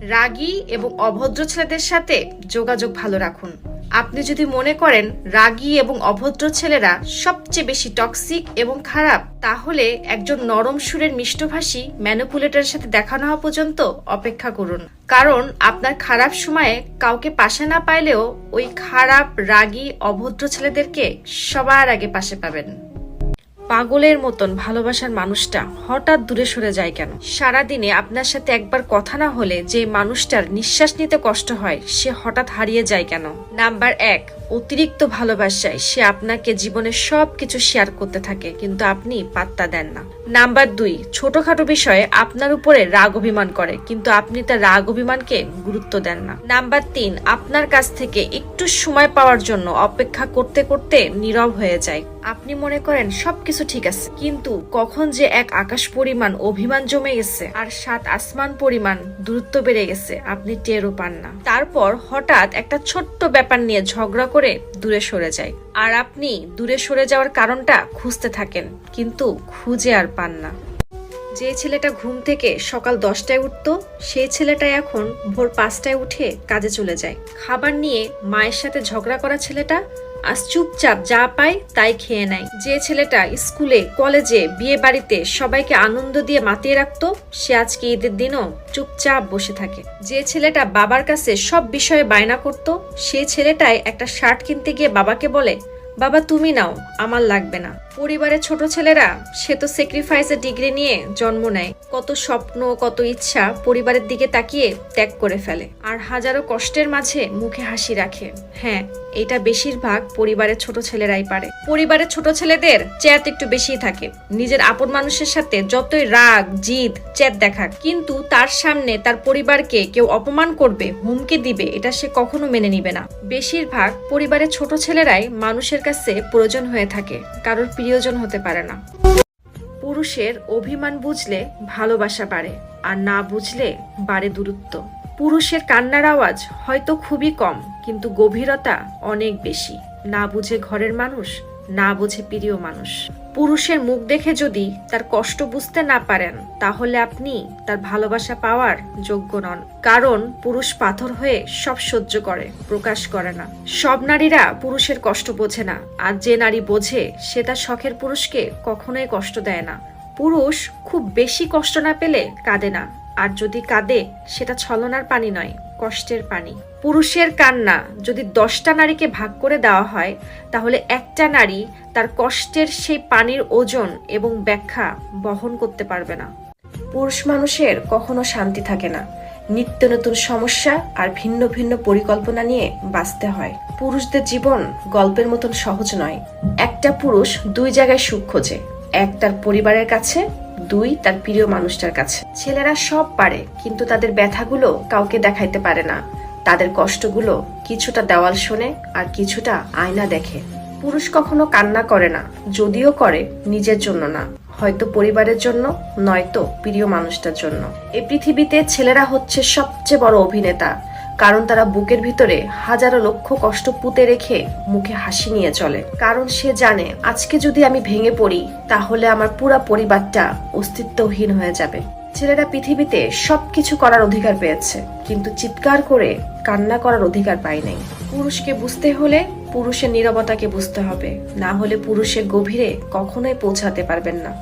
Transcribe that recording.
রাগী এবং অভদ্র ছেলেদের সাথে যোগাযোগ ভালো রাখুন। আপনি যদি মনে করেন রাগী এবং অভদ্র ছেলেরা সবচেয়ে বেশি টক্সিক এবং খারাপ, তাহলে একজন নরম সুরের মিষ্টভাষী ম্যানিপুলেটরের সাথে দেখা না হওয়া পর্যন্ত অপেক্ষা করুন। কারণ আপনার খারাপ সময়ে কাউকে পাশে না পাইলেও ওই খারাপ, রাগী, অভদ্র ছেলেদেরকে সবার আগে পাশে পাবেন। পাগলের মতন ভালোবাসার মানুষটা হঠাৎ দূরে সরে যায় কেন? সারাদিনে আপনার সাথে একবার কথা না হলে যে মানুষটার নিঃশ্বাস নিতে কষ্ট হয়, সে হঠাৎ হারিয়ে যায় কেন? নাম্বার 1, অতিরিক্ত ভালোবাসায় সে আপনাকে জীবনের সবকিছু শেয়ার করতে থাকে, কিন্তু আপনি পাত্তা দেন না। নাম্বার 2, ছোটখাটো বিষয়ে আপনার উপরে রাগ অভিমান করে, কিন্তু আপনি তার রাগ অভিমানকে গুরুত্ব দেন না। নাম্বার 3, আপনার কাছ থেকে একটু সময় পাওয়ার জন্য অপেক্ষা করতে করতে নীরব হয়ে যায়। আপনি মনে করেন সবকিছু ঠিক আছে, কিন্তু কখন যে এক আকাশ পরিমাণ অভিমান জমে গেছে আর 7 আসমান পরিমাণ দূরত্ব বেড়ে গেছে আপনি টেরও পান না। তারপর হঠাৎ একটা ছোট্ট ব্যাপার নিয়ে ঝগড়া করে দূরে সরে যায়, আর আপনি দূরে সরে যাওয়ার কারণটা খুঁজতে থাকেন, কিন্তু খুঁজে আর পান না। যে ছেলেটা ঘুম থেকে সকাল 10টায় উঠতো, সেই ছেলেটাই এখন ভোর 5টায় উঠে কাজে চলে যায়। খাবার নিয়ে মায়ের সাথে ঝগড়া করা ছেলেটা আজ চুপচাপ যা পায় তাই খেয়ে নেয়। যে ছেলেটা স্কুলে, কলেজে, বিয়ে বাড়িতে সবাইকে আনন্দ দিয়ে মাতিয়ে রাখতো, সে আজকে ঈদের দিনও চুপচাপ বসে থাকে। যে ছেলেটা বাবার কাছে সব বিষয়ে বায়না করত, সেই ছেলেটাই একটা শার্ট কিনতে গিয়ে বাবাকে বলে, বাবা তুমি নাও, আমার লাগবে না। পরিবারের ছোট ছেলেরা, সে তো স্যাক্রিফাইসের ডিগ্রি নিয়ে জন্ম নেয়, কত স্বপ্ন, কত ইচ্ছা পরিবারের দিকে তাকিয়ে ত্যাগ করে ফেলে, আর হাজারো কষ্টের মাঝে মুখে হাসি রাখে। হ্যাঁ, এটা বেশিরভাগ পরিবারের ছোট ছেলেরাই পারে। পরিবারের ছোট ছেলেদের চ্যাট একটু বেশি থাকে, নিজের আপন মানুষের সাথে যতই রাগ, জিদ, চ্যাট দেখাক, কিন্তু তার সামনে তার পরিবারকে কেউ অপমান করবে, হুমকি দিবে, এটা সে কখনো মেনে নিবে না। বেশিরভাগ পরিবারের ছোট ছেলেরাই মানুষের কাছে প্রয়োজন হয়ে থাকে, কারোর প্রিয়জন হতে পারে না। পুরুষের অভিমান বুঝলে ভালোবাসা বাড়ে, আর না বুঝলে বাড়ে দূরত্ব। পুরুষের কান্নার আওয়াজ হয়তো খুবই কম, কিন্তু গভীরতা অনেক বেশি। না বুঝে ঘরের মানুষ, না বুঝে প্রিয় মানুষ। পুরুষের মুখ দেখে যদি তার কষ্ট বুঝতে না পারেন, তাহলে আপনি তার ভালোবাসা পাওয়ার যোগ্য নন। কারণ পুরুষ পাথর হয়ে সব সহ্য করে, প্রকাশ করে না। সব নারীরা পুরুষের কষ্ট বোঝে না, আর যে নারী বোঝে সে তার শখের পুরুষকে কখনোই কষ্ট দেয় না। পুরুষ খুব বেশি কষ্ট না পেলে কাঁদে না, আর যদি কাঁদে সেটা ছলনার পানি নয়, কষ্টের পানি। পুরুষের কান্না যদি 10টা নারীকে ভাগ করে দেওয়া হয়, তাহলে একটা নারী তার কষ্টের সেই পানির ওজন এবং ব্যাখ্যা বহন করতে পারবে না। পুরুষ মানুষের কখনো শান্তি থাকে না, নিত্য নতুন সমস্যা আর ভিন্ন ভিন্ন পরিকল্পনা নিয়ে বাঁচতে হয়। পুরুষদের জীবন গল্পের মতন সহজ নয়। একটা পুরুষ 2 জায়গায় সুখ খোঁজে, 1 তার পরিবারের কাছে, 2 তার প্রিয় মানুষটার কাছে। ছেলেরা সব পারে, কিন্তু তাদের ব্যথাগুলো কাউকে দেখাইতে পারে না। তাদের কষ্টগুলো কিছুটা দেওয়াল শোনে আর কিছুটা আয়না দেখে। পুরুষ কখনো কান্না করে না, যদিও করে নিজের জন্য না, হয়তো পরিবারের জন্য, নয়তো প্রিয় মানুষটার জন্য। এই পৃথিবীতে ছেলেরা হচ্ছে সবচেয়ে বড় অভিনেতা, কারণ তারা বুকের ভিতরে হাজারো লক্ষ কষ্ট পুঁতে রেখে মুখে হাসি নিয়ে চলে। কারণ সে জানে আজকে যদি আমি ভেঙে পড়ি, তাহলে আমার পুরো পরিবারটা অস্তিত্বহীন হয়ে যাবে। ছেলেরা পৃথিবীতে সবকিছু করার অধিকার পেয়েছে, কিন্তু চিৎকার করে কান্না করার অধিকার পায় নাই। পুরুষকে বুঝতে হলে পুরুষের নীরবতাকে বুঝতে হবে, না হলে পুরুষের গভীরে কখনোই পৌঁছাতে পারবেন না।